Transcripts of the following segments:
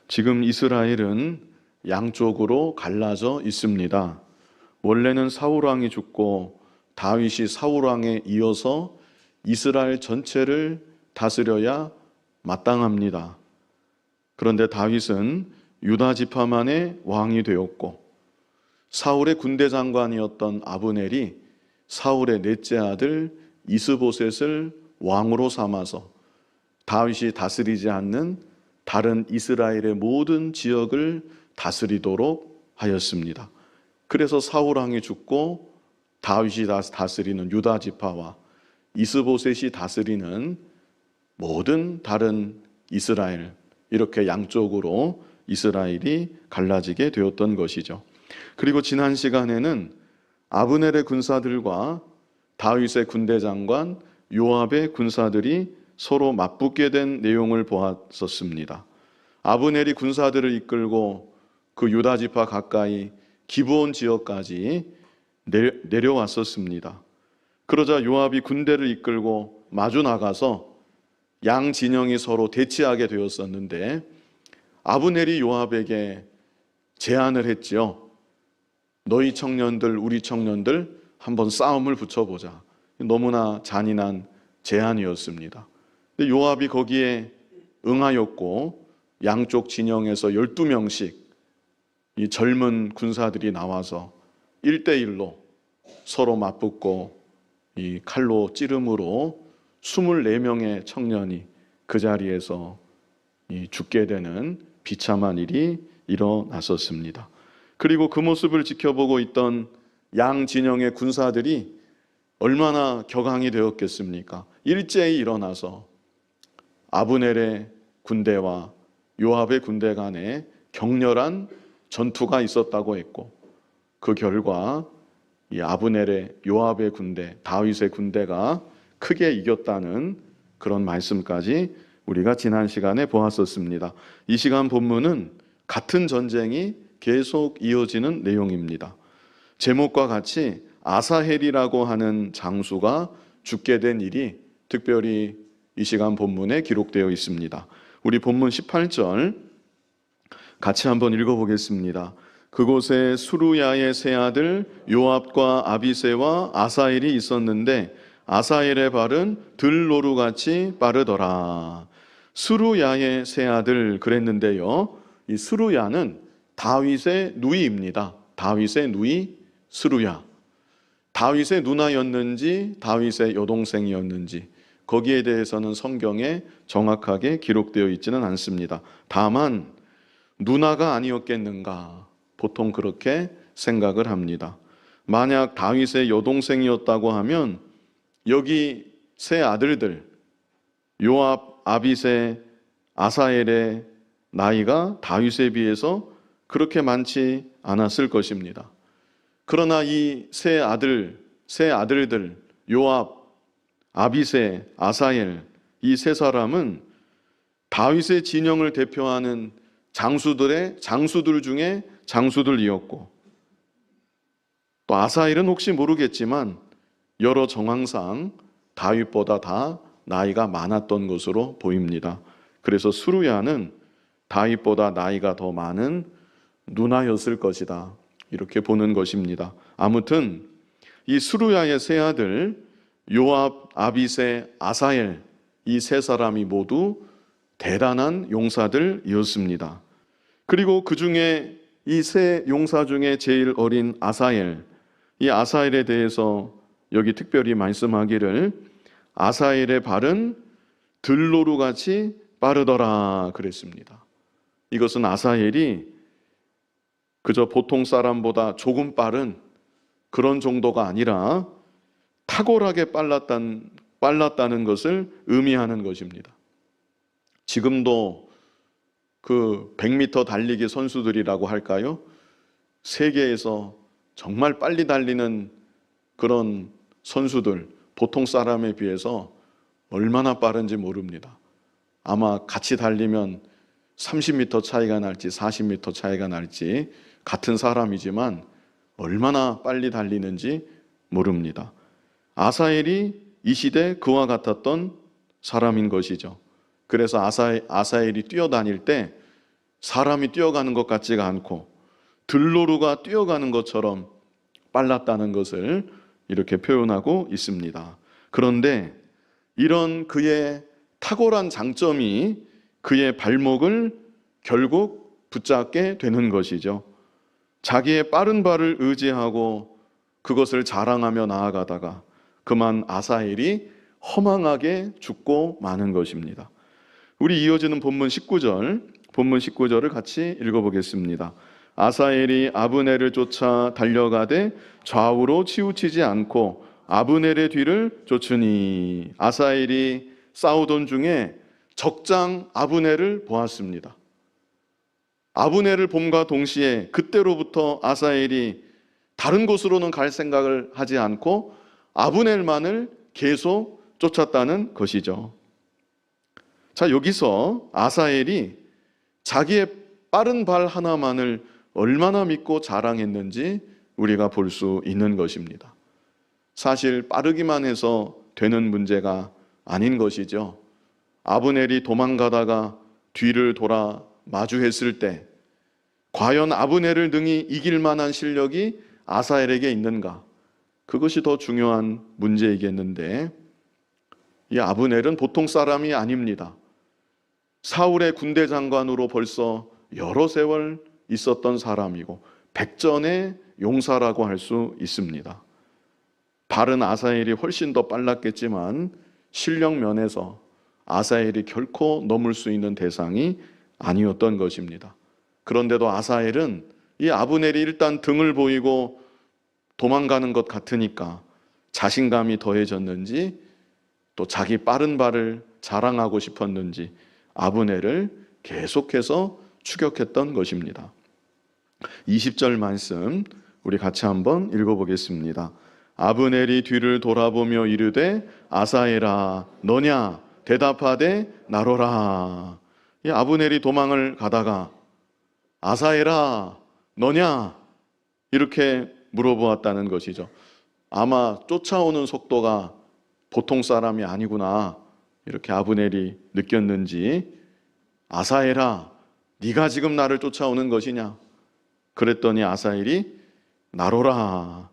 지금 이스라엘은 양쪽으로 갈라져 있습니다. 원래는 사울왕이 죽고 다윗이 사울왕에 이어서 이스라엘 전체를 다스려야 마땅합니다. 그런데 다윗은 유다 지파만의 왕이 되었고 사울의 군대 장관이었던 아브넬이 사울의 넷째 아들 이스보셋을 왕으로 삼아서 다윗이 다스리지 않는 다른 이스라엘의 모든 지역을 다스리도록 하였습니다. 그래서 사울왕이 죽고 다윗이 다스리는 유다 지파와 이스보셋이 다스리는 모든 다른 이스라엘, 이렇게 양쪽으로 이스라엘이 갈라지게 되었던 것이죠. 그리고 지난 시간에는 아브넬의 군사들과 다윗의 군대 장관 요압의 군사들이 서로 맞붙게 된 내용을 보았었습니다. 아브넬이 군사들을 이끌고 그 유다 지파 가까이 기브온 지역까지 내려왔었습니다. 그러자 요압이 군대를 이끌고 마주 나가서 양 진영이 서로 대치하게 되었었는데 아브넬이 요압에게 제안을 했지요. 너희 청년들, 우리 청년들 한번 싸움을 붙여보자. 너무나 잔인한 제안이었습니다. 근데 요압이 거기에 응하였고 양쪽 진영에서 12명씩 이 젊은 군사들이 나와서 1대1로 서로 맞붙고 이 칼로 찌름으로 24명의 청년이 그 자리에서 죽게 되는 비참한 일이 일어났었습니다. 그리고 그 모습을 지켜보고 있던 양 진영의 군사들이 얼마나 격앙이 되었겠습니까? 일제히 일어나서 아브넬의 군대와 요압의 군대 간에 격렬한 전투가 있었다고 했고 그 결과 이 아브넬의 요압의 군대, 다윗의 군대가 크게 이겼다는 그런 말씀까지 우리가 지난 시간에 보았었습니다. 이 시간 본문은 같은 전쟁이 계속 이어지는 내용입니다. 제목과 같이 아사헬이라고 하는 장수가 죽게 된 일이 특별히 이 시간 본문에 기록되어 있습니다. 우리 본문 18절 같이 한번 읽어보겠습니다. 그곳에 수루야의 세 아들 요압과 아비새와 아사헬이 있었는데 아사헬의 발은 들노루같이 빠르더라. 수루야의 세 아들 그랬는데요. 이 수루야는 다윗의 누이입니다. 다윗의 누이 수루야. 다윗의 누나였는지 다윗의 여동생이었는지 거기에 대해서는 성경에 정확하게 기록되어 있지는 않습니다. 다만 누나가 아니었겠는가 보통 그렇게 생각을 합니다. 만약 다윗의 여동생이었다고 하면 여기 세 아들들 요압, 아비새, 아사헬의 나이가 다윗에 비해서 그렇게 많지 않았을 것입니다. 그러나 이 세 아들들 요압, 아비새, 아사헬 이 세 사람은 다윗의 진영을 대표하는 장수들 중에 장수들이었고 또 아사헬은 혹시 모르겠지만 여러 정황상 다윗보다 다 나이가 많았던 것으로 보입니다. 그래서 수루야는 다윗보다 나이가 더 많은 누나였을 것이다. 이렇게 보는 것입니다. 아무튼 이 수루야의 세 아들 요압, 아비새, 아사헬 이 세 사람이 모두 대단한 용사들이었습니다. 그리고 그 중에 이 세 용사 중에 제일 어린 아사헬, 이 아사헬에 대해서 여기 특별히 말씀하기를 아사헬의 발은 들노루같이 빠르더라 그랬습니다. 이것은 아사헬이 그저 보통 사람보다 조금 빠른 그런 정도가 아니라 탁월하게 빨랐다는 것을 의미하는 것입니다. 지금도 그 100m 달리기 선수들이라고 할까요? 세계에서 정말 빨리 달리는 그런 선수들, 보통 사람에 비해서 얼마나 빠른지 모릅니다. 아마 같이 달리면 30m 차이가 날지 40m 차이가 날지 같은 사람이지만 얼마나 빨리 달리는지 모릅니다. 아사헬이 이 시대 그와 같았던 사람인 것이죠. 그래서 아사헬이 뛰어다닐 때 사람이 뛰어가는 것 같지가 않고 들노루가 뛰어가는 것처럼 빨랐다는 것을 이렇게 표현하고 있습니다. 그런데 이런 그의 탁월한 장점이 그의 발목을 결국 붙잡게 되는 것이죠. 자기의 빠른 발을 의지하고 그것을 자랑하며 나아가다가 그만 아사헬이 허망하게 죽고 마는 것입니다. 우리 이어지는 본문 19절을 같이 읽어보겠습니다. 아사헬이 아브넬을 쫓아 달려가되 좌우로 치우치지 않고 아브넬의 뒤를 쫓으니. 아사헬이 싸우던 중에 적장 아브넬을 보았습니다. 아브넬을 봄과 동시에 그때로부터 아사헬이 다른 곳으로는 갈 생각을 하지 않고 아브넬만을 계속 쫓았다는 것이죠. 자, 여기서 아사헬이 자기의 빠른 발 하나만을 얼마나 믿고 자랑했는지 우리가 볼 수 있는 것입니다. 사실 빠르기만 해서 되는 문제가 아닌 것이죠. 아브넬이 도망가다가 뒤를 돌아 마주했을 때 과연 아브넬을 능히 이길 만한 실력이 아사헬에게 있는가? 그것이 더 중요한 문제이겠는데, 이 아브넬은 보통 사람이 아닙니다. 사울의 군대 장관으로 벌써 여러 세월 있었던 사람이고 백전의 용사라고 할 수 있습니다. 발은 아사헬이 훨씬 더 빨랐겠지만 실력 면에서 아사헬이 결코 넘을 수 있는 대상이 아니었던 것입니다. 그런데도 아사헬은 이 아브넬이 일단 등을 보이고 도망가는 것 같으니까 자신감이 더해졌는지 또 자기 빠른 발을 자랑하고 싶었는지 아브넬을 계속해서 추격했던 것입니다. 20절 말씀 우리 같이 한번 읽어보겠습니다. 아브넬이 뒤를 돌아보며 이르되 아사헬아 너냐? 대답하되 나로라. 이 아브넬이 도망을 가다가 아사헬아 너냐? 이렇게 물어보았다는 것이죠. 아마 쫓아오는 속도가 보통 사람이 아니구나 이렇게 아브넬이 느꼈는지 아사헬아 네가 지금 나를 쫓아오는 것이냐? 그랬더니 아사헬이 나로라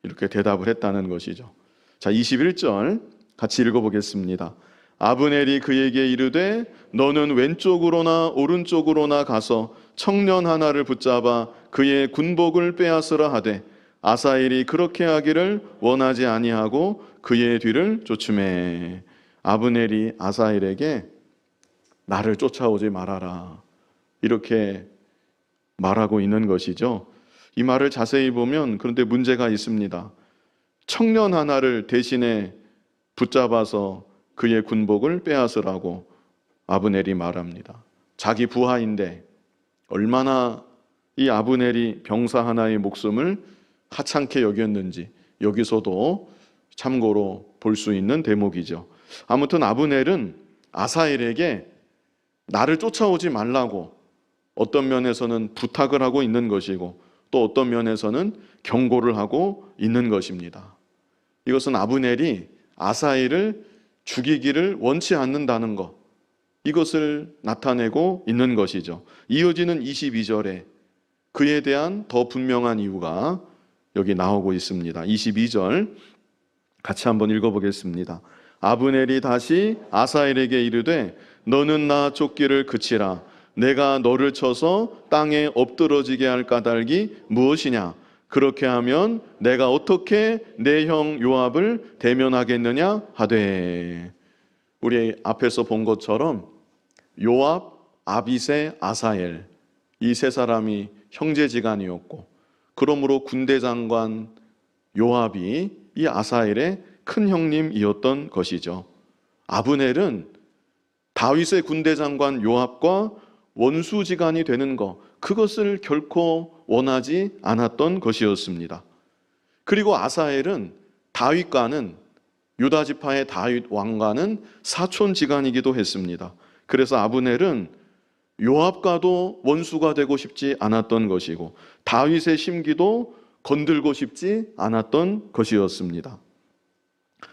이렇게 대답을 했다는 것이죠. 자, 21절 같이 읽어보겠습니다. 아브넬이 그에게 이르되 너는 왼쪽으로나 오른쪽으로나 가서 청년 하나를 붙잡아 그의 군복을 빼앗으라 하되 아사헬이 그렇게 하기를 원하지 아니하고 그의 뒤를 쫓으매. 아브넬이 아사헬에게 나를 쫓아오지 말아라 이렇게 말하고 있는 것이죠. 이 말을 자세히 보면 그런데 문제가 있습니다. 청년 하나를 대신에 붙잡아서 그의 군복을 빼앗으라고 아브넬이 말합니다. 자기 부하인데 얼마나 이 아브넬이 병사 하나의 목숨을 하찮게 여겼는지 여기서도 참고로 볼 수 있는 대목이죠. 아무튼 아브넬은 아사헬에게 나를 쫓아오지 말라고 어떤 면에서는 부탁을 하고 있는 것이고 또 어떤 면에서는 경고를 하고 있는 것입니다. 이것은 아브넬이 아사헬을 죽이기를 원치 않는다는 것, 이것을 나타내고 있는 것이죠. 이어지는 22절에 그에 대한 더 분명한 이유가 여기 나오고 있습니다. 22절 같이 한번 읽어보겠습니다. 아브넬이 다시 아사헬에게 이르되 너는 나 쫓기를 그치라. 내가 너를 쳐서 땅에 엎드러지게 할 까닭이 무엇이냐? 그렇게 하면 내가 어떻게 내 형 요압을 대면하겠느냐 하되. 우리 앞에서 본 것처럼 요압, 아비새, 아사헬 이 세 사람이 형제지간이었고 그러므로 군대 장관 요압이 이 아사헬의 큰 형님이었던 것이죠. 아브넬은 다윗의 군대 장관 요압과 원수지간이 되는 것, 그것을 결코 원하지 않았던 것이었습니다. 그리고 아사헬은 다윗과는 유다 지파의 다윗 왕과는 사촌지간이기도 했습니다. 그래서 아브넬은 요압과도 원수가 되고 싶지 않았던 것이고 다윗의 심기도 건들고 싶지 않았던 것이었습니다.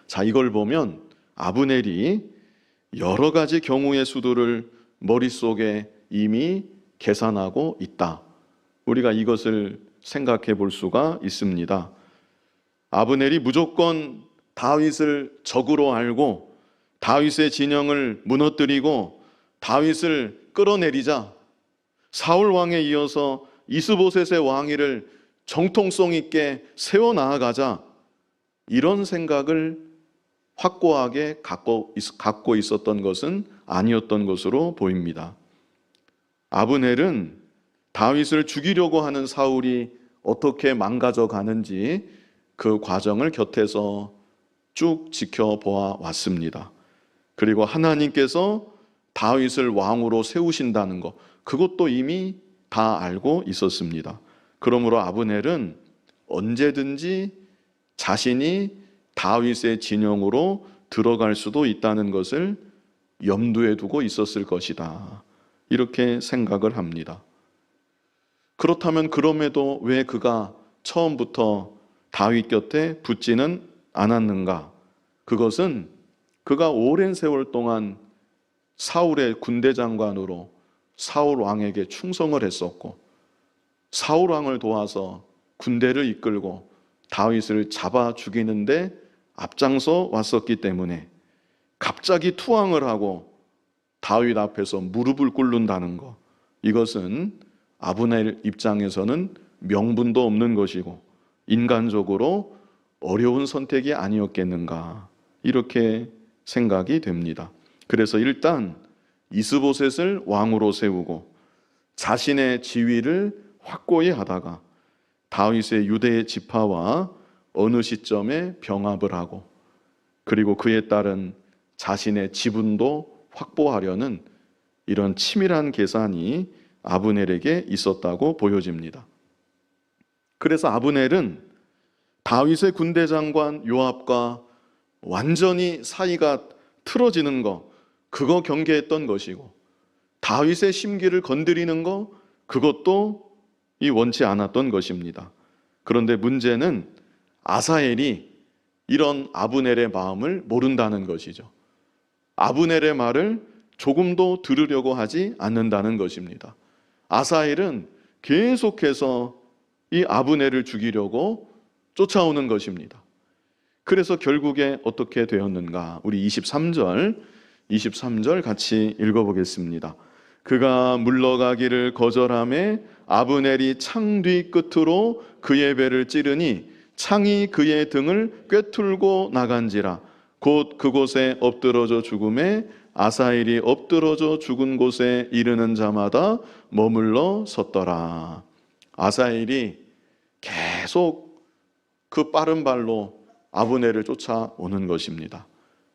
자, 이걸 보면 아브넬이 여러 가지 경우의 수들을 머릿속에 이미 계산하고 있다. 우리가 이것을 생각해 볼 수가 있습니다. 아브넬이 무조건 다윗을 적으로 알고 다윗의 진영을 무너뜨리고 다윗을 끌어내리자 사울 왕에 이어서 이스보셋의 왕위를 정통성 있게 세워나가자, 이런 생각을 확고하게 갖고 있었던 것은 아니었던 것으로 보입니다. 아브넬은 다윗을 죽이려고 하는 사울이 어떻게 망가져 가는지 그 과정을 곁에서 쭉 지켜보아 왔습니다. 그리고 하나님께서 다윗을 왕으로 세우신다는 것, 그것도 이미 다 알고 있었습니다. 그러므로 아브넬은 언제든지 자신이 다윗의 진영으로 들어갈 수도 있다는 것을 염두에 두고 있었을 것이다, 이렇게 생각을 합니다. 그렇다면 그럼에도 왜 그가 처음부터 다윗 곁에 붙지는 않았는가? 그것은 그가 오랜 세월 동안 사울의 군대 장관으로 사울 왕에게 충성을 했었고 사울 왕을 도와서 군대를 이끌고 다윗을 잡아 죽이는데 앞장서 왔었기 때문에 갑자기 투항을 하고 다윗 앞에서 무릎을 꿇는다는 것, 이것은 아브넬 입장에서는 명분도 없는 것이고 인간적으로 어려운 선택이 아니었겠는가, 이렇게 생각이 됩니다. 그래서 일단 이스보셋을 왕으로 세우고 자신의 지위를 확고히 하다가 다윗의 유대 지파와 어느 시점에 병합을 하고 그리고 그에 따른 자신의 지분도 확보하려는 이런 치밀한 계산이 아브넬에게 있었다고 보여집니다. 그래서 아브넬은 다윗의 군대 장관 요압과 완전히 사이가 틀어지는 거, 그거 경계했던 것이고 다윗의 심기를 건드리는 거, 그것도 원치 않았던 것입니다. 그런데 문제는 아사엘이 이런 아브넬의 마음을 모른다는 것이죠. 아브넬의 말을 조금도 들으려고 하지 않는다는 것입니다. 아사엘은 계속해서 이 아브넬을 죽이려고 쫓아오는 것입니다. 그래서 결국에 어떻게 되었는가? 우리 23절 같이 읽어보겠습니다. 그가 물러가기를 거절하매 아브넬이 창 뒤 끝으로 그의 배를 찌르니 창이 그의 등을 꿰뚫고 나간지라. 곧 그곳에 엎드러져 죽음에 아사엘이 엎드러져 죽은 곳에 이르는 자마다 머물러 섰더라. 아사엘이 계속 그 빠른 발로 아브넬을 쫓아오는 것입니다.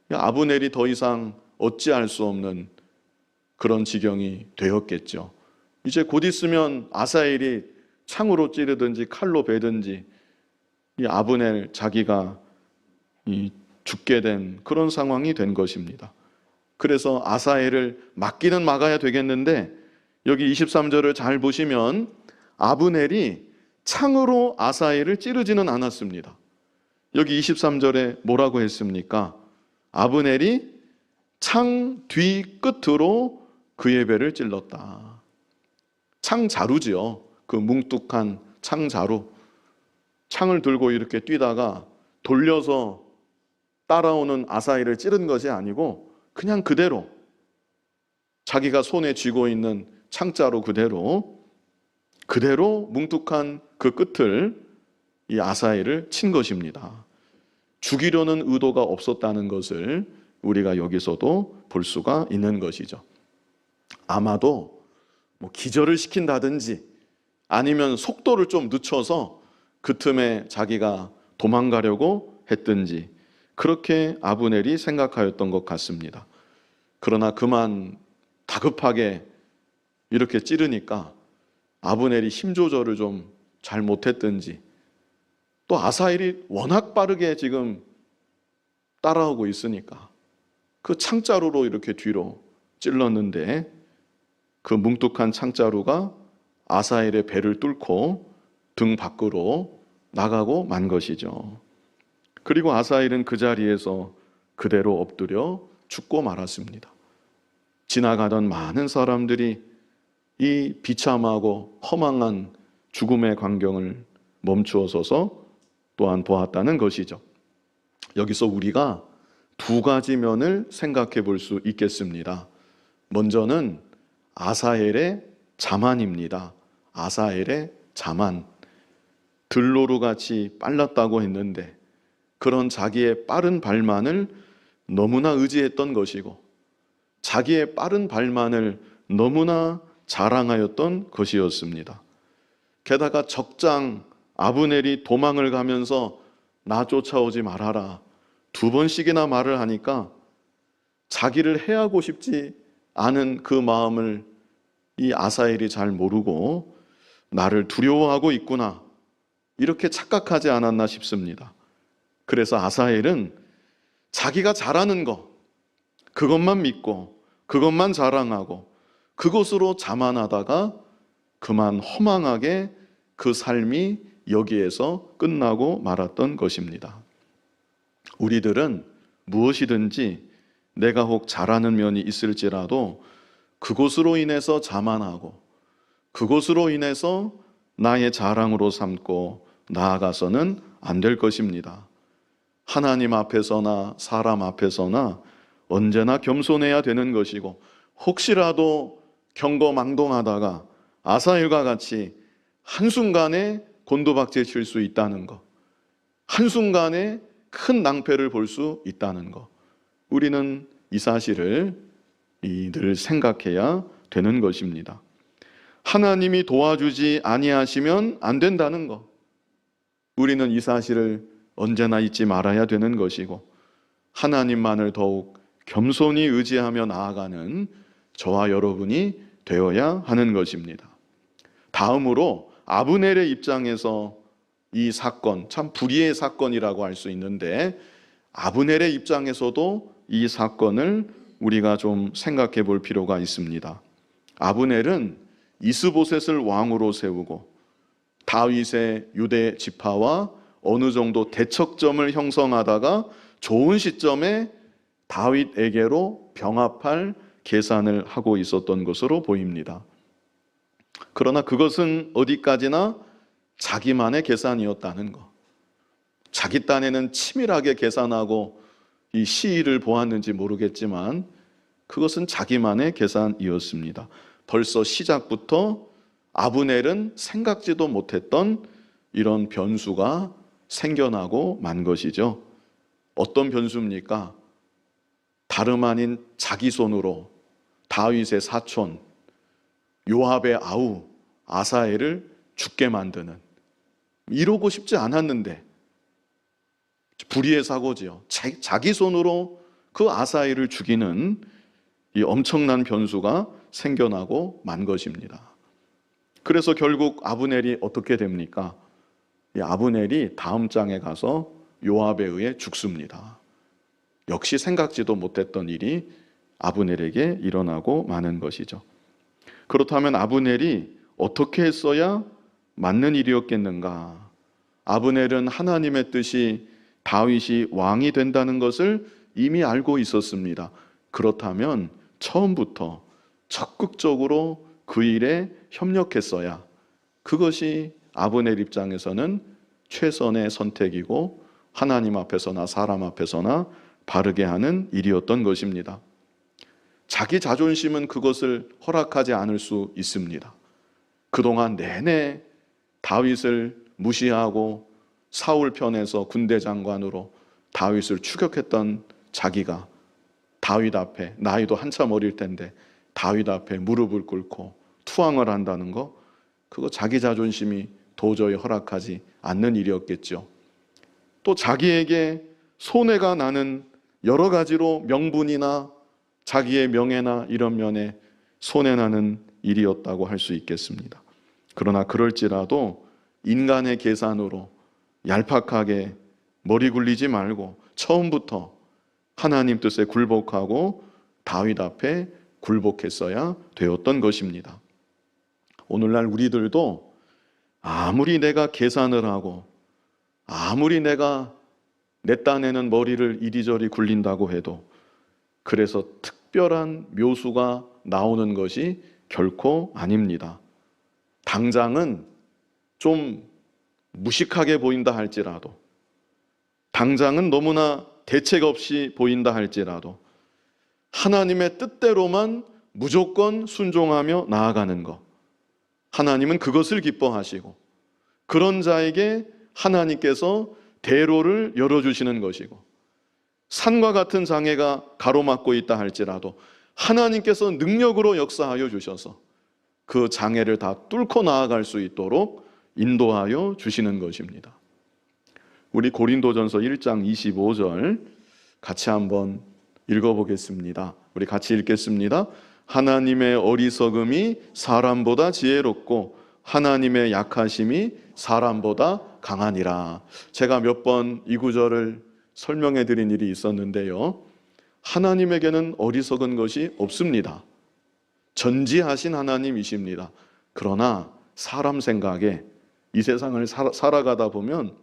아브넬이 더 이상 어찌할 수 없는 그런 지경이 되었겠죠. 이제 곧 있으면 아사엘이 창으로 찌르든지 칼로 베든지 이 아브넬 자기가 죽게 된 그런 상황이 된 것입니다. 그래서 아사엘을 막기는 막아야 되겠는데 여기 23절을 잘 보시면 아브넬이 창으로 아사엘을 찌르지는 않았습니다. 여기 23절에 뭐라고 했습니까? 아브넬이 창 뒤 끝으로 그의 배를 찔렀다. 창자루지요. 그 뭉뚝한 창자루. 창을 들고 이렇게 뛰다가 돌려서 따라오는 아사엘을 찌른 것이 아니고 그냥 그대로 자기가 손에 쥐고 있는 창자루 그대로 뭉뚝한 그 끝을 이 아사엘을 친 것입니다. 죽이려는 의도가 없었다는 것을 우리가 여기서도 볼 수가 있는 것이죠. 아마도 기절을 시킨다든지 아니면 속도를 좀 늦춰서 그 틈에 자기가 도망가려고 했든지 그렇게 아브넬이 생각하였던 것 같습니다. 그러나 그만 다급하게 이렇게 찌르니까 아브넬이 힘 조절을 좀 잘못했든지 또 아사엘이 워낙 빠르게 지금 따라오고 있으니까 그 창자루로 이렇게 뒤로 찔렀는데 그 뭉뚝한 창자루가 아사엘의 배를 뚫고 등 밖으로 나가고 만 것이죠. 그리고 아사엘은 그 자리에서 그대로 엎드려 죽고 말았습니다. 지나가던 많은 사람들이 이 비참하고 허망한 죽음의 광경을 멈추어 서서 또한 보았다는 것이죠. 여기서 우리가 두 가지 면을 생각해 볼 수 있겠습니다. 먼저는 아사엘의 자만입니다. 아사엘의 자만. 들로루 같이 빨랐다고 했는데 그런 자기의 빠른 발만을 너무나 의지했던 것이고 자기의 빠른 발만을 너무나 자랑하였던 것이었습니다. 게다가 적장 아브넬이 도망을 가면서 나 쫓아오지 말아라 두 번씩이나 말을 하니까 자기를 해하고 싶지 않은 그 마음을 이 아사엘이 잘 모르고 나를 두려워하고 있구나 이렇게 착각하지 않았나 싶습니다. 그래서 아사엘은 자기가 잘하는 것 그것만 믿고 그것만 자랑하고 그것으로 자만하다가 그만 허망하게 그 삶이 여기에서 끝나고 말았던 것입니다. 우리들은 무엇이든지 내가 혹 잘하는 면이 있을지라도 그것으로 인해서 자만하고 그것으로 인해서 나의 자랑으로 삼고 나아가서는 안 될 것입니다. 하나님 앞에서나 사람 앞에서나 언제나 겸손해야 되는 것이고 혹시라도 경거망동하다가 아사엘과 같이 한순간에 곤두박질 칠 수 있다는 것, 한순간에 큰 낭패를 볼 수 있다는 것, 우리는 이 사실을 늘 생각해야 되는 것입니다. 하나님이 도와주지 아니하시면 안 된다는 것, 우리는 이 사실을 언제나 잊지 말아야 되는 것이고 하나님만을 더욱 겸손히 의지하며 나아가는 저와 여러분이 되어야 하는 것입니다. 다음으로 아브넬의 입장에서 이 사건, 참 불의의 사건이라고 할 수 있는데 아브넬의 입장에서도 이 사건을 우리가 좀 생각해 볼 필요가 있습니다. 아브넬은 이스보셋을 왕으로 세우고 다윗의 유대 지파와 어느 정도 대척점을 형성하다가 좋은 시점에 다윗에게로 병합할 계산을 하고 있었던 것으로 보입니다. 그러나 그것은 어디까지나 자기만의 계산이었다는 것. 자기 딴에는 치밀하게 계산하고 이 시일을 보았는지 모르겠지만 그것은 자기만의 계산이었습니다. 벌써 시작부터 아브넬은 생각지도 못했던 이런 변수가 생겨나고 만 것이죠. 어떤 변수입니까? 다름 아닌 자기 손으로 다윗의 사촌 요압의 아우 아사엘을 죽게 만드는, 이러고 싶지 않았는데 불의의 사고지요. 자기 손으로 그 아사엘을 죽이는 이 엄청난 변수가 생겨나고 만 것입니다. 그래서 결국 아브넬이 어떻게 됩니까? 이 아브넬이 다음 장에 가서 요압에 의해 죽습니다. 역시 생각지도 못했던 일이 아브넬에게 일어나고 마는 것이죠. 그렇다면 아브넬이 어떻게 했어야 맞는 일이었겠는가? 아브넬은 하나님의 뜻이 다윗이 왕이 된다는 것을 이미 알고 있었습니다. 그렇다면 처음부터 적극적으로 그 일에 협력했어야 그것이 아브넬 입장에서는 최선의 선택이고 하나님 앞에서나 사람 앞에서나 바르게 하는 일이었던 것입니다. 자기 자존심은 그것을 허락하지 않을 수 있습니다. 그동안 내내 다윗을 무시하고 사울 편에서 군대 장관으로 다윗을 추격했던 자기가 다윗 앞에, 나이도 한참 어릴 텐데 다윗 앞에 무릎을 꿇고 투항을 한다는 거, 그거 자기 자존심이 도저히 허락하지 않는 일이었겠죠. 또 자기에게 손해가 나는 여러 가지로 명분이나 자기의 명예나 이런 면에 손해나는 일이었다고 할 수 있겠습니다. 그러나 그럴지라도 인간의 계산으로 얄팍하게 머리 굴리지 말고 처음부터 하나님 뜻에 굴복하고 다윗 앞에 굴복했어야 되었던 것입니다. 오늘날 우리들도 아무리 내가 계산을 하고 아무리 내가 내 딴에는 머리를 이리저리 굴린다고 해도 그래서 특별한 묘수가 나오는 것이 결코 아닙니다. 당장은 좀 무식하게 보인다 할지라도, 당장은 너무나 대책 없이 보인다 할지라도 하나님의 뜻대로만 무조건 순종하며 나아가는 것, 하나님은 그것을 기뻐하시고 그런 자에게 하나님께서 대로를 열어주시는 것이고, 산과 같은 장애가 가로막고 있다 할지라도 하나님께서 능력으로 역사하여 주셔서 그 장애를 다 뚫고 나아갈 수 있도록 인도하여 주시는 것입니다. 우리 고린도전서 1장 25절 같이 한번 읽어보겠습니다. 우리 같이 읽겠습니다. 하나님의 어리석음이 사람보다 지혜롭고 하나님의 약하심이 사람보다 강하니라. 제가 몇 번 이 구절을 설명해 드린 일이 있었는데요, 하나님에게는 어리석은 것이 없습니다. 전지하신 하나님이십니다. 그러나 사람 생각에 이 세상을 살아가다 보면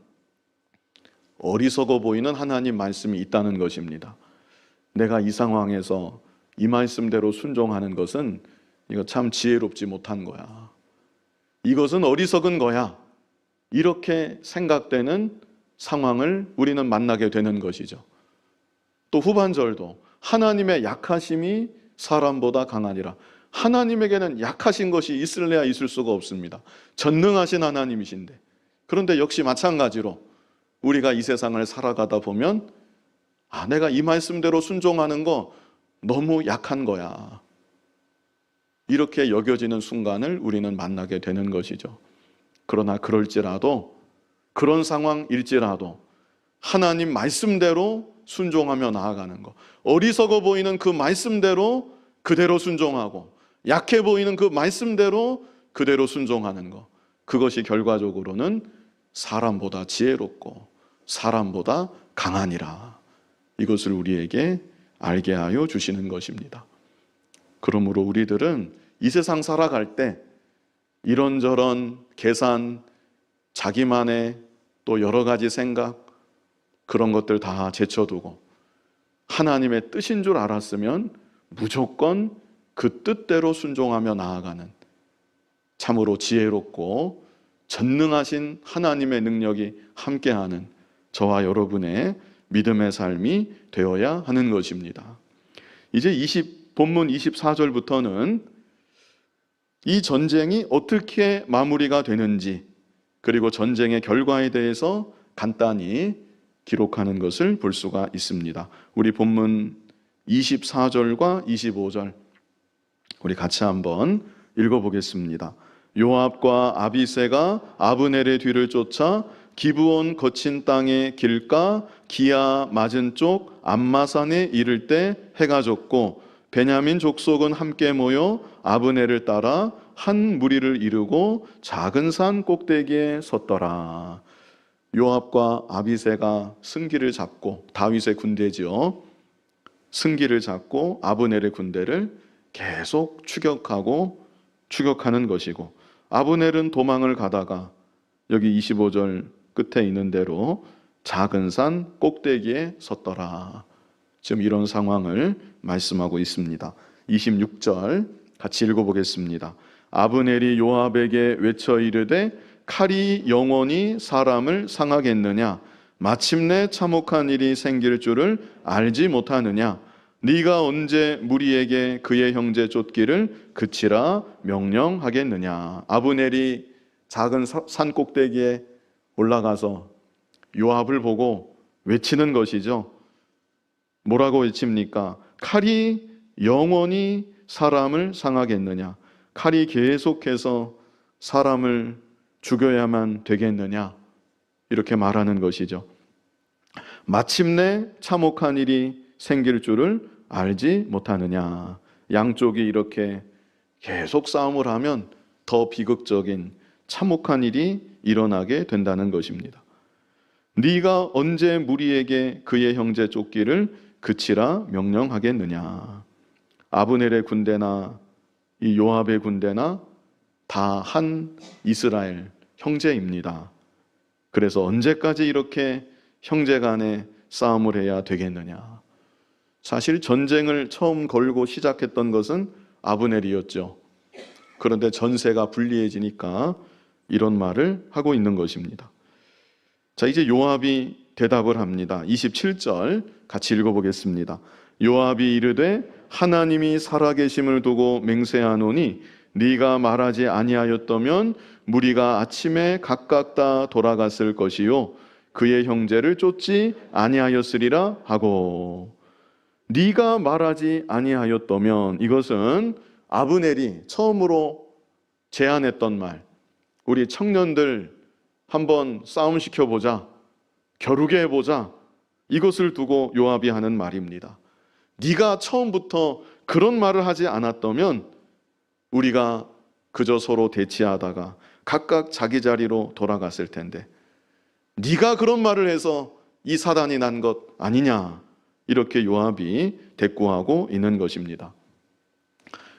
어리석어 보이는 하나님 말씀이 있다는 것입니다. 내가 이 상황에서 이 말씀대로 순종하는 것은 이거 참 지혜롭지 못한 거야, 이것은 어리석은 거야, 이렇게 생각되는 상황을 우리는 만나게 되는 것이죠. 또 후반절도 하나님의 약하심이 사람보다 강하니라. 하나님에게는 약하신 것이 있을래야 있을 수가 없습니다. 전능하신 하나님이신데, 그런데 역시 마찬가지로 우리가 이 세상을 살아가다 보면 내가 이 말씀대로 순종하는 거 너무 약한 거야, 이렇게 여겨지는 순간을 우리는 만나게 되는 것이죠. 그러나 그럴지라도, 그런 상황일지라도 하나님 말씀대로 순종하며 나아가는 것, 어리석어 보이는 그 말씀대로 그대로 순종하고 약해 보이는 그 말씀대로 그대로 순종하는 것, 그것이 결과적으로는 사람보다 지혜롭고 사람보다 강하니라, 이것을 우리에게 알게 하여 주시는 것입니다. 그러므로 우리들은 이 세상 살아갈 때 이런저런 계산, 자기만의 또 여러 가지 생각, 그런 것들 다 제쳐두고 하나님의 뜻인 줄 알았으면 무조건 그 뜻대로 순종하며 나아가는, 참으로 지혜롭고 전능하신 하나님의 능력이 함께하는 저와 여러분의 믿음의 삶이 되어야 하는 것입니다. 이제 본문 24절부터는 이 전쟁이 어떻게 마무리가 되는지, 그리고 전쟁의 결과에 대해서 간단히 기록하는 것을 볼 수가 있습니다. 우리 본문 24절과 25절 우리 같이 한번 읽어보겠습니다. 요압과 아비새가 아브넬의 뒤를 쫓아 기브온 거친 땅의 길가 기아 맞은 쪽 암마산에 이를 때 해가 졌고, 베냐민 족속은 함께 모여 아브넬을 따라 한 무리를 이루고 작은 산 꼭대기에 섰더라. 요압과 아비새가 승기를 잡고, 다윗의 군대지요, 승기를 잡고 아브넬의 군대를 계속 추격하는 것이고, 아브넬은 도망을 가다가 여기 25절 끝에 있는 대로 작은 산 꼭대기에 섰더라. 지금 이런 상황을 말씀하고 있습니다. 26절 같이 읽어보겠습니다. 아브넬이 요압에게 외쳐 이르되 칼이 영원히 사람을 상하겠느냐? 마침내 참혹한 일이 생길 줄을 알지 못하느냐? 네가 언제 무리에게 그의 형제 쫓기를 그치라 명령하겠느냐? 아브넬이 작은 산 꼭대기에 올라가서 요압을 보고 외치는 것이죠. 뭐라고 외칩니까? 칼이 영원히 사람을 상하겠느냐? 칼이 계속해서 사람을 죽여야만 되겠느냐? 이렇게 말하는 것이죠. 마침내 참혹한 일이 생길 줄을 알지 못하느냐? 양쪽이 이렇게 계속 싸움을 하면 더 비극적인 참혹한 일이 일어나게 된다는 것입니다. 네가 언제 무리에게 그의 형제 쫓기를 그치라 명령하겠느냐? 아브넬의 군대나 이 요압의 군대나 다 한 이스라엘 형제입니다. 그래서 언제까지 이렇게 형제 간에 싸움을 해야 되겠느냐? 사실 전쟁을 처음 걸고 시작했던 것은 아브넬이었죠. 그런데 전세가 불리해지니까 이런 말을 하고 있는 것입니다. 자, 이제 요압이 대답을 합니다. 27절 같이 읽어보겠습니다. 요압이 이르되 하나님이 살아계심을 두고 맹세하노니 네가 말하지 아니하였다면 무리가 아침에 각각 다 돌아갔을 것이요 그의 형제를 쫓지 아니하였으리라 하고, 네가 말하지 아니하였다면, 이것은 아브넬이 처음으로 제안했던 말, 우리 청년들 한번 싸움 시켜보자, 겨루게 해보자, 이것을 두고 요압이 하는 말입니다. 네가 처음부터 그런 말을 하지 않았다면 우리가 그저 서로 대치하다가 각각 자기 자리로 돌아갔을 텐데, 네가 그런 말을 해서 이 사단이 난 것 아니냐, 이렇게 요압이 대꾸하고 있는 것입니다.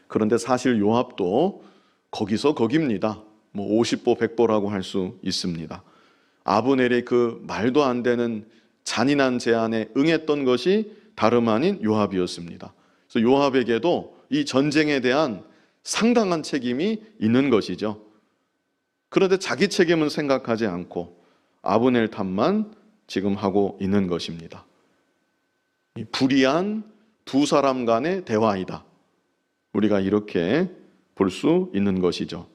그런데 사실 요압도 거기서 거깁니다. 50보 100보라고 할 수 있습니다. 아브넬의 그 말도 안 되는 잔인한 제안에 응했던 것이 다름 아닌 요압이었습니다. 그래서 요압에게도 이 전쟁에 대한 상당한 책임이 있는 것이죠. 그런데 자기 책임은 생각하지 않고 아브넬 탓만 지금 하고 있는 것입니다. 불의한 두 사람 간의 대화이다, 우리가 이렇게 볼 수 있는 것이죠.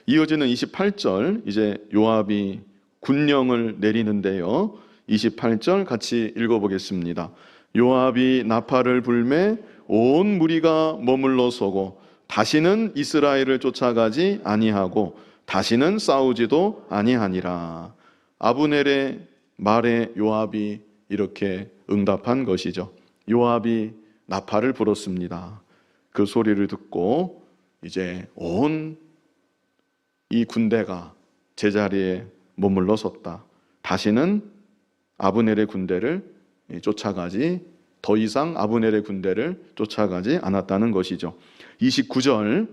이어지는 28절, 이제 요압이 군령을 내리는데요. 28절 같이 읽어보겠습니다. 요압이 나팔을 불매 온 무리가 머물러 서고 다시는 이스라엘을 쫓아가지 아니하고 다시는 싸우지도 아니하니라. 아브넬의 말에 요압이 이렇게 응답한 것이죠. 요압이 나팔을 불었습니다. 그 소리를 듣고 이제 온 이 군대가 제자리에 머물러 섰다. 다시는 아브넬의 군대를 쫓아가지, 더 이상 아브넬의 군대를 쫓아가지 않았다는 것이죠. 29절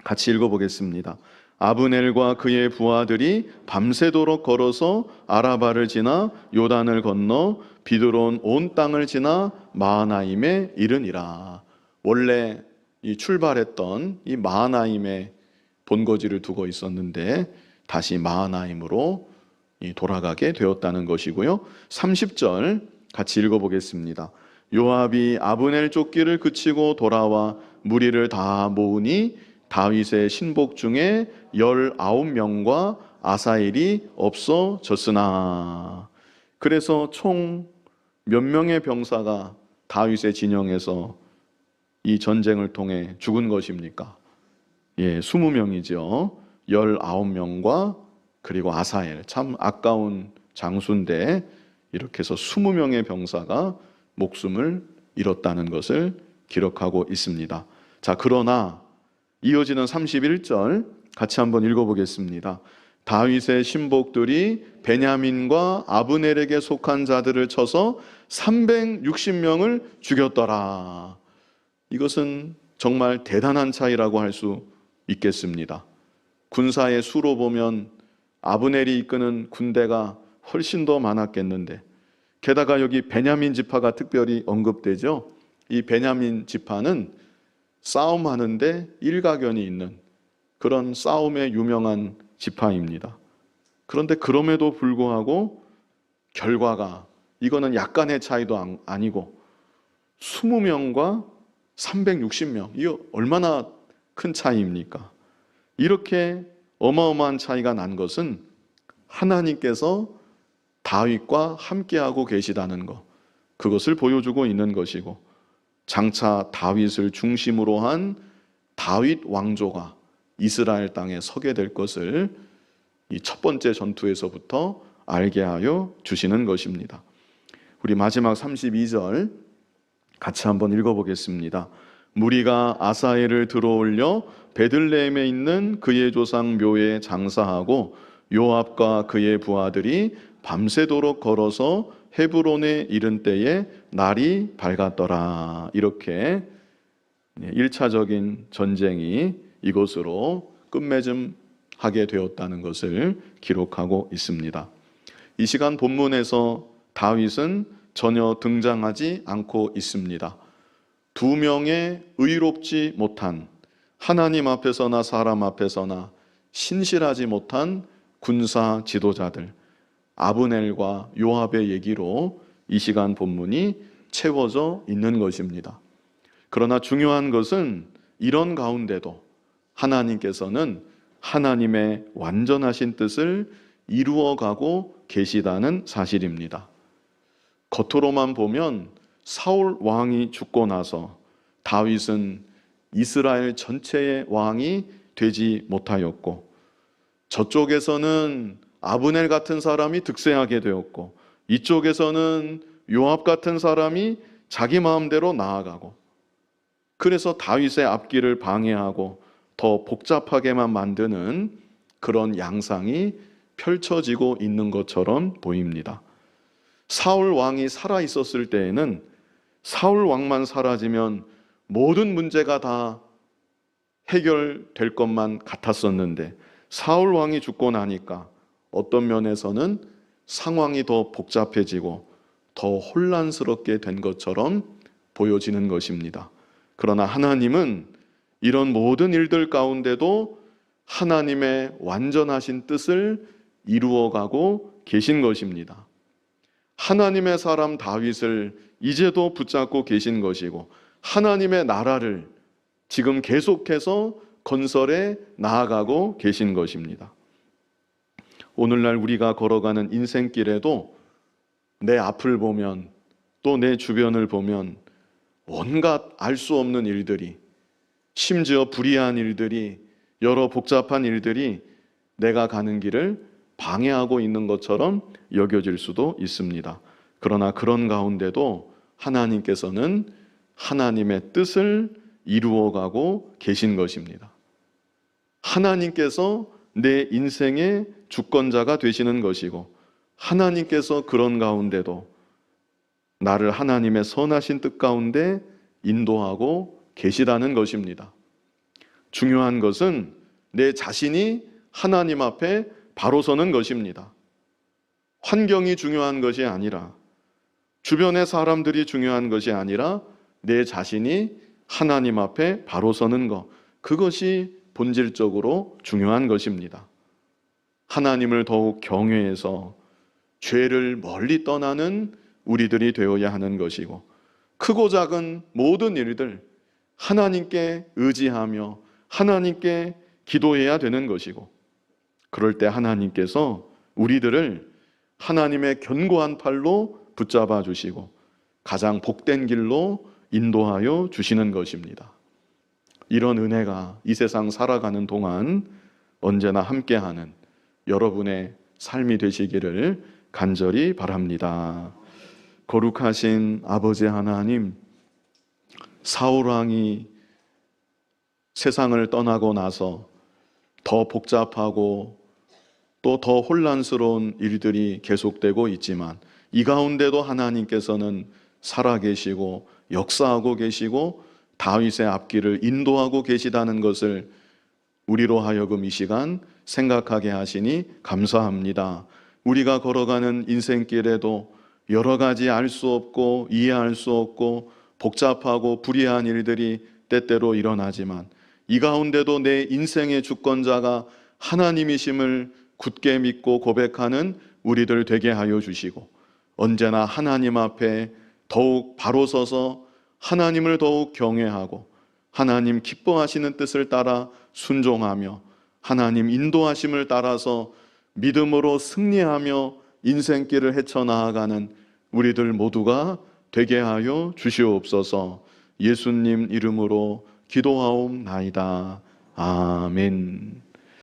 같이 읽어보겠습니다. 아브넬과 그의 부하들이 밤새도록 걸어서 아라바를 지나 요단을 건너 비드론 온 땅을 지나 마하나임에 이르니라. 원래 이 출발했던 이 마하나임에 본거지를 두고 있었는데 다시 마하나임으로 돌아가게 되었다는 것이고요. 30절 같이 읽어보겠습니다. 요압이 아브넬 쫓기를 그치고 돌아와 무리를 다 모으니 다윗의 신복 중에 19명과 아사엘이 없어졌으나. 그래서 총 몇 명의 병사가 다윗의 진영에서 이 전쟁을 통해 죽은 것입니까? 20명이죠. 19명과 그리고 아사엘, 참 아까운 장수인데 이렇게 해서 20명의 병사가 목숨을 잃었다는 것을 기록하고 있습니다. 자, 그러나 이어지는 31절 같이 한번 읽어보겠습니다. 다윗의 신복들이 베냐민과 아브넬에게 속한 자들을 쳐서 360명을 죽였더라. 이것은 정말 대단한 차이라고 할 수 있겠습니다. 군사의 수로 보면 아브넬이 이끄는 군대가 훨씬 더 많았겠는데, 게다가 여기 베냐민 지파가 특별히 언급되죠. 이 베냐민 지파는 싸움하는데 일가견이 있는 그런 싸움에 유명한 지파입니다. 그런데 그럼에도 불구하고 결과가, 이거는 약간의 차이도 아니고 20명과 360명, 이거 얼마나 큰 차이입니까? 이렇게 어마어마한 차이가 난 것은 하나님께서 다윗과 함께하고 계시다는 것, 그것을 보여주고 있는 것이고, 장차 다윗을 중심으로 한 다윗 왕조가 이스라엘 땅에 서게 될 것을 이 첫 번째 전투에서부터 알게 하여 주시는 것입니다. 우리 마지막 32절 같이 한번 읽어보겠습니다. 무리가 아사엘을 들어올려 베들레헴에 있는 그의 조상 묘에 장사하고 요압과 그의 부하들이 밤새도록 걸어서 헤브론에 이른 때에 날이 밝았더라. 이렇게 1차적인 전쟁이 이곳으로 끝맺음하게 되었다는 것을 기록하고 있습니다. 이 시간 본문에서 다윗은 전혀 등장하지 않고 있습니다. 두 명의 의롭지 못한 하나님 앞에서나 사람 앞에서나 신실하지 못한 군사 지도자들 아브넬과 요압의 얘기로 이 시간 본문이 채워져 있는 것입니다. 그러나 중요한 것은 이런 가운데도 하나님께서는 하나님의 완전하신 뜻을 이루어가고 계시다는 사실입니다. 겉으로만 보면 사울 왕이 죽고 나서 다윗은 이스라엘 전체의 왕이 되지 못하였고, 저쪽에서는 아브넬 같은 사람이 득세하게 되었고, 이쪽에서는 요압 같은 사람이 자기 마음대로 나아가고, 그래서 다윗의 앞길을 방해하고 더 복잡하게만 만드는 그런 양상이 펼쳐지고 있는 것처럼 보입니다. 사울 왕이 살아 있었을 때에는 사울 왕만 사라지면 모든 문제가 다 해결될 것만 같았었는데, 사울 왕이 죽고 나니까 어떤 면에서는 상황이 더 복잡해지고 더 혼란스럽게 된 것처럼 보여지는 것입니다. 그러나 하나님은 이런 모든 일들 가운데도 하나님의 완전하신 뜻을 이루어가고 계신 것입니다. 하나님의 사람 다윗을 이제도 붙잡고 계신 것이고, 하나님의 나라를 지금 계속해서 건설해 나아가고 계신 것입니다. 오늘날 우리가 걸어가는 인생길에도 내 앞을 보면, 또 내 주변을 보면 온갖 알 수 없는 일들이, 심지어 불의한 일들이, 여러 복잡한 일들이 내가 가는 길을 방해하고 있는 것처럼 여겨질 수도 있습니다. 그러나 그런 가운데도 하나님께서는 하나님의 뜻을 이루어가고 계신 것입니다. 하나님께서 내 인생의 주권자가 되시는 것이고, 하나님께서 그런 가운데도 나를 하나님의 선하신 뜻 가운데 인도하고 계시다는 것입니다. 중요한 것은 내 자신이 하나님 앞에 바로 서는 것입니다. 환경이 중요한 것이 아니라, 주변의 사람들이 중요한 것이 아니라 내 자신이 하나님 앞에 바로 서는 것, 그것이 본질적으로 중요한 것입니다. 하나님을 더욱 경외해서 죄를 멀리 떠나는 우리들이 되어야 하는 것이고, 크고 작은 모든 일들 하나님께 의지하며 하나님께 기도해야 되는 것이고, 그럴 때 하나님께서 우리들을 하나님의 견고한 팔로 붙잡아 주시고 가장 복된 길로 인도하여 주시는 것입니다. 이런 은혜가 이 세상 살아가는 동안 언제나 함께하는 여러분의 삶이 되시기를 간절히 바랍니다. 거룩하신 아버지 하나님, 사울 왕이 세상을 떠나고 나서 더 복잡하고 또 더 혼란스러운 일들이 계속되고 있지만, 이 가운데도 하나님께서는 살아계시고 역사하고 계시고 다윗의 앞길을 인도하고 계시다는 것을 우리로 하여금 이 시간 생각하게 하시니 감사합니다. 우리가 걸어가는 인생길에도 여러 가지 알 수 없고 이해할 수 없고 복잡하고 불의한 일들이 때때로 일어나지만, 이 가운데도 내 인생의 주권자가 하나님이심을 굳게 믿고 고백하는 우리들 되게 하여 주시고, 언제나 하나님 앞에 더욱 바로 서서 하나님을 더욱 경외하고 하나님 기뻐하시는 뜻을 따라 순종하며 하나님 인도하심을 따라서 믿음으로 승리하며 인생길을 헤쳐나아가는 우리들 모두가 되게 하여 주시옵소서. 예수님 이름으로 기도하옵나이다. 아멘.